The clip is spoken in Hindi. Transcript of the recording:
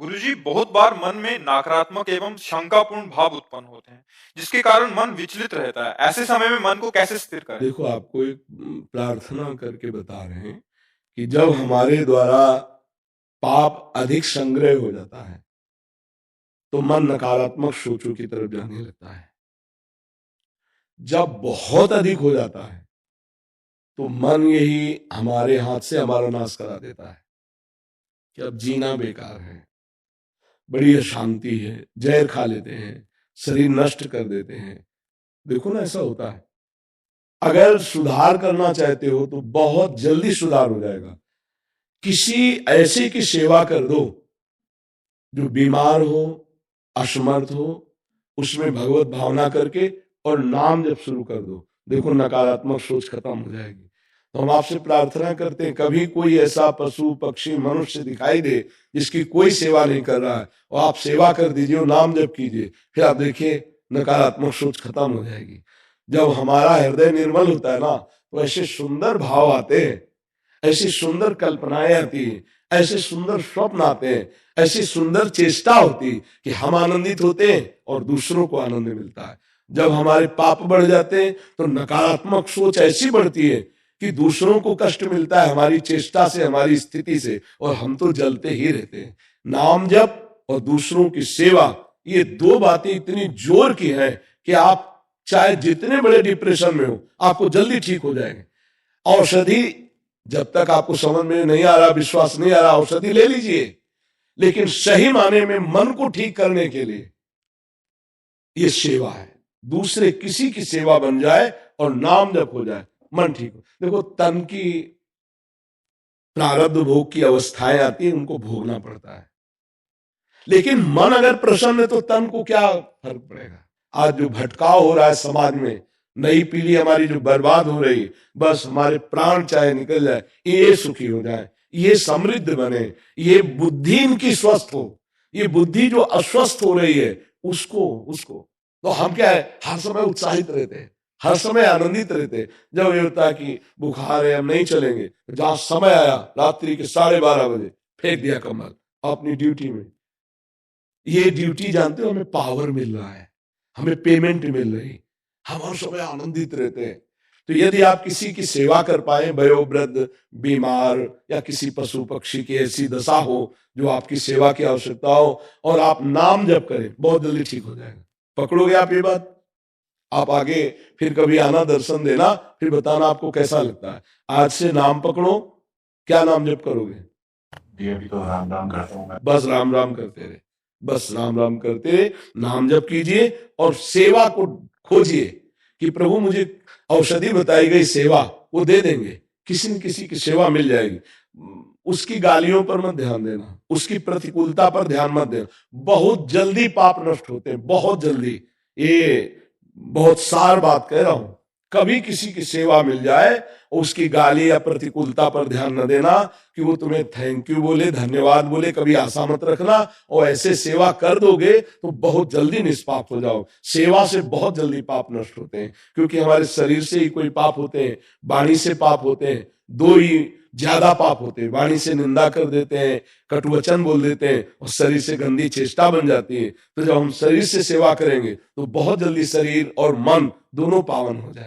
गुरुजी, बहुत बार मन में नकारात्मक एवं शंकापूर्ण भाव उत्पन्न होते हैं, जिसके कारण मन विचलित रहता है। ऐसे समय में मन को कैसे स्थिर करें? देखो, आपको एक प्रार्थना करके बता रहे हैं कि जब हमारे द्वारा पाप अधिक संग्रह हो जाता है तो मन नकारात्मक सोचों की तरफ जाने लगता है। जब बहुत अधिक हो जाता है तो मन यही हमारे हाथ से हमारा नाश करा देता है कि अब जीना बेकार है, बड़ी अशांति है, जहर खा लेते हैं, शरीर नष्ट कर देते हैं। देखो ना, ऐसा होता है। अगर सुधार करना चाहते हो तो बहुत जल्दी सुधार हो जाएगा। किसी ऐसे की सेवा कर दो जो बीमार हो, असमर्थ हो, उसमें भगवत भावना करके और नाम जब शुरू कर दो, देखो नकारात्मक सोच खत्म हो जाएगी। तो हम आपसे प्रार्थना करते हैं, कभी कोई ऐसा पशु पक्षी मनुष्य दिखाई दे जिसकी कोई सेवा नहीं कर रहा है, और आप सेवा कर दीजिए और नाम जप कीजिए, फिर आप देखिए नकारात्मक सोच खत्म हो जाएगी। जब हमारा हृदय निर्मल होता है ना, तो ऐसे सुंदर भाव आते हैं, ऐसी सुंदर कल्पनाएं आती हैं, ऐसे सुंदर स्वप्न आते हैं, ऐसी सुंदर चेष्टा होती कि हम आनंदित होते हैं और दूसरों को आनंद मिलता है। जब हमारे पाप बढ़ जाते हैं तो नकारात्मक सोच ऐसी बढ़ती है कि दूसरों को कष्ट मिलता है हमारी चेष्टा से, हमारी स्थिति से, और हम तो जलते ही रहते हैं। नाम जप और दूसरों की सेवा, ये दो बातें इतनी जोर की हैं कि आप चाहे जितने बड़े डिप्रेशन में हो, आपको जल्दी ठीक हो जाएंगे। औषधि जब तक आपको समझ में नहीं आ रहा, विश्वास नहीं आ रहा, औषधि ले लीजिए, लेकिन सही माने में मन को ठीक करने के लिए ये सेवा है। दूसरे किसी की सेवा बन जाए और नाम जप हो जाए, मन ठीक हो। देखो, तन की प्रारब्ध भोग की अवस्थाएं आती है, उनको भोगना पड़ता है, लेकिन मन अगर प्रसन्न है तो तन को क्या फर्क पड़ेगा। आज जो भटकाव हो रहा है समाज में, नई पीढ़ी हमारी जो बर्बाद हो रही है, बस हमारे प्राण चाहे निकल जाए, ये सुखी हो जाए, ये समृद्ध बने, ये बुद्धि इनकी स्वस्थ हो। ये बुद्धि जो अस्वस्थ हो रही है, उसको उसको तो हम क्या है, हर समय उत्साहित रहते हैं, हर समय आनंदित रहते हैं। जब ये होता है कि बुखार है, हम नहीं चलेंगे, जहां समय आया रात्रि के 12:30 बजे फेंक दिया कम्बल अपनी ड्यूटी में। ये ड्यूटी जानते हो, हमें पावर मिल रहा है, हमें पेमेंट मिल रही, हम हर समय आनंदित रहते हैं। तो यदि आप किसी की सेवा कर पाए, वयोवृद्ध, बीमार या किसी पशु पक्षी की ऐसी दशा हो जो आपकी सेवा की आवश्यकता हो, और आप नाम जप करें, बहुत जल्दी ठीक हो जाएगा। पकड़ोगे आप ये बात? आप आगे फिर कभी आना, दर्शन देना, फिर बताना आपको कैसा लगता है। आज से नाम पकड़ो। क्या नाम जप करोगे? जी, अभी तो राम राम करता हूँ मैं। बस राम राम करते रहे, बस राम राम करते रहे, नाम जप कीजिए और सेवा को खोजिए कि प्रभु मुझे औषधि बताई गई सेवा वो दे देंगे, किसी न किसी की सेवा मिल जाएगी। उसकी गालियों पर मत ध्यान देना, उसकी प्रतिकूलता पर ध्यान मत देना। बहुत जल्दी पाप नष्ट होते हैं, बहुत जल्दी। ये बहुत सार बात कह रहा हूं। कभी किसी की सेवा मिल जाए, उसकी गाली या प्रतिकूलता पर ध्यान न देना कि वो तुम्हें थैंक यू बोले, धन्यवाद बोले, कभी आशा मत रखना। और ऐसे सेवा कर दोगे तो बहुत जल्दी निष्पाप हो जाओ। सेवा से बहुत जल्दी पाप नष्ट होते हैं, क्योंकि हमारे शरीर से ही कोई पाप होते हैं, वाणी से पाप होते हैं। दो ही ज्यादा पाप होते हैं, वाणी से निंदा कर देते हैं, कटुवचन बोल देते हैं, और शरीर से गंदी चेष्टा बन जाती है। तो जब हम शरीर से सेवा करेंगे तो बहुत जल्दी शरीर और मन दोनों पावन हो जाए।